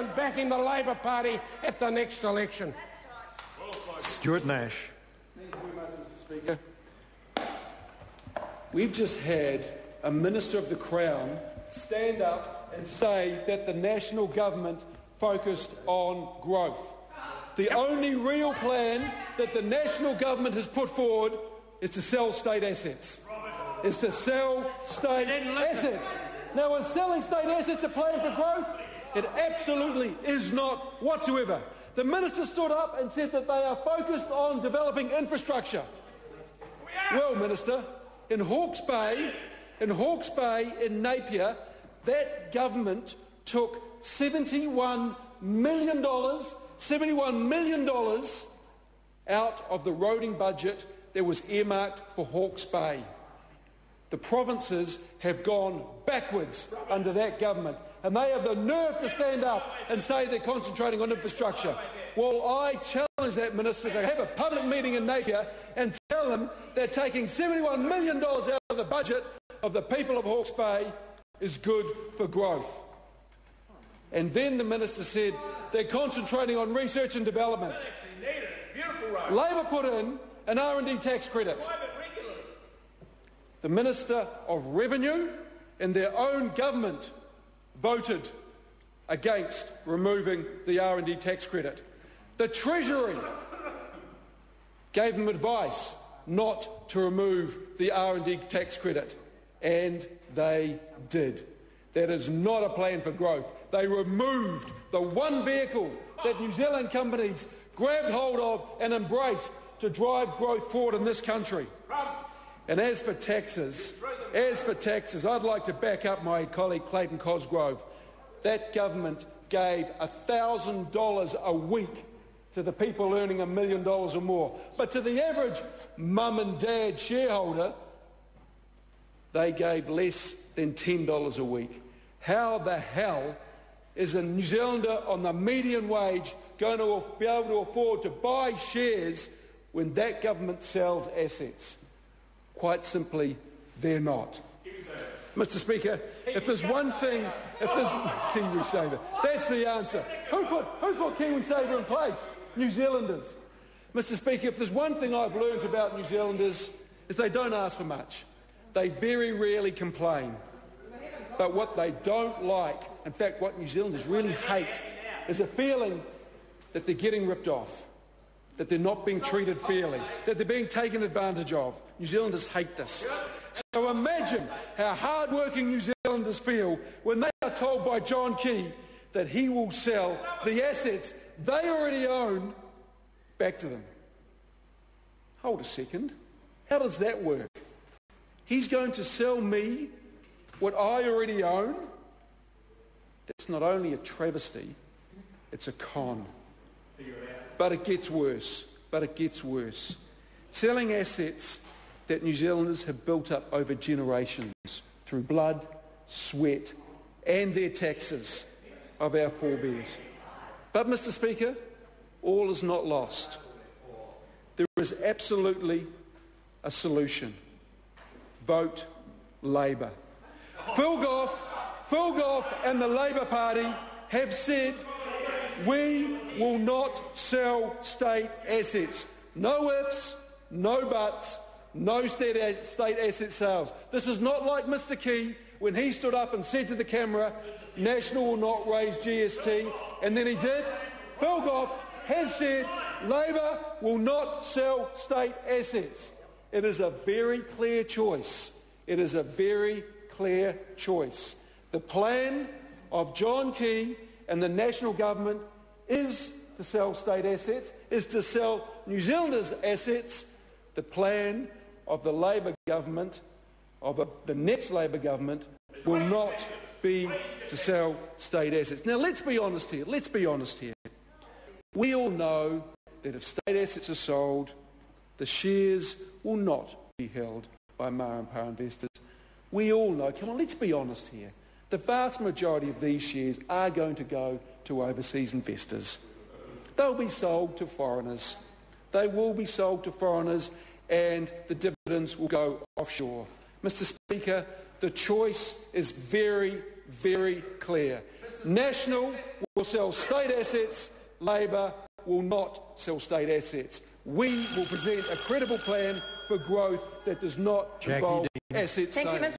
and backing the Labor Party at the next election. Stuart Nash. Thank you very much, Mr. Speaker. We've just had a Minister of the Crown stand up and say that the national government focused on growth. The only real plan that the national government has put forward is to sell state assets. Is to sell state assets. Now, is selling state assets a plan for growth? It absolutely is not whatsoever. The Minister stood up and said that they are focused on developing infrastructure. Well, Minister, in Hawke's Bay, in Napier, that government took $71 million out of the roading budget that was earmarked for Hawke's Bay. The provinces have gone backwards under that government, and they have the nerve to stand up and say they're concentrating on infrastructure. Well, I challenge that Minister to have a public meeting in Napier and tell them they're taking $71 million out of the budget of the people of Hawke's Bay is good for growth. And then the Minister said they're concentrating on research and development. Labor put in an R&D tax credit. The Minister of Revenue and their own government voted against removing the R&D tax credit. The Treasury gave them advice not to remove the R&D tax credit, and they did. That is not a plan for growth. They removed the one vehicle that New Zealand companies grabbed hold of and embraced to drive growth forward in this country. And as for taxes, I'd like to back up my colleague Clayton Cosgrove. That government gave $1,000 a week to the people earning $1 million or more. But to the average mum and dad shareholder, they gave less than $10 a week. How the hell is a New Zealander on the median wage going to be able to afford to buy shares when that government sells assets? Quite simply, they're not. Mr. Speaker, if there's one thing, KiwiSaver, that's the answer. Who put KiwiSaver in place? New Zealanders. Mr. Speaker, if there's one thing I've learned about New Zealanders is they don't ask for much. They very rarely complain. But what they don't like, in fact, what New Zealanders really hate, is a feeling that they're getting ripped off, that they're not being treated fairly, that they're being taken advantage of. New Zealanders hate this. So imagine how hard-working New Zealanders feel when they are told by John Key that he will sell the assets they already own back to them. Hold a second. How does that work? He's going to sell me what I already own? That's not only a travesty, it's a con. But it gets worse. Selling assets that New Zealanders have built up over generations through blood, sweat, and their taxes of our forebears. But, Mr. Speaker, all is not lost. There is absolutely a solution. Vote Labor. Phil Goff and the Labor Party have said we will not sell state assets. No ifs, no buts, no state asset sales. This is not like Mr. Key when he stood up and said to the camera, National will not raise GST, and then he did. Phil Goff has said Labor will not sell state assets. It is a very clear choice. The plan of John Key and the national government is to sell state assets, is to sell New Zealanders' assets. The plan of the Labor government, the next Labor government, will not be to sell state assets. Now, let's be honest here. We all know that if state assets are sold, the shares will not be held by Ma and Pa investors. We all know, let's be honest here. The vast majority of these shares are going to go to overseas investors. They'll be sold to foreigners. They will be sold to foreigners, and the dividends will go offshore. Mr. Speaker, the choice is very very clear. National will sell state assets, Labor will not sell state assets. We will present a credible plan for growth that does not involve asset sales.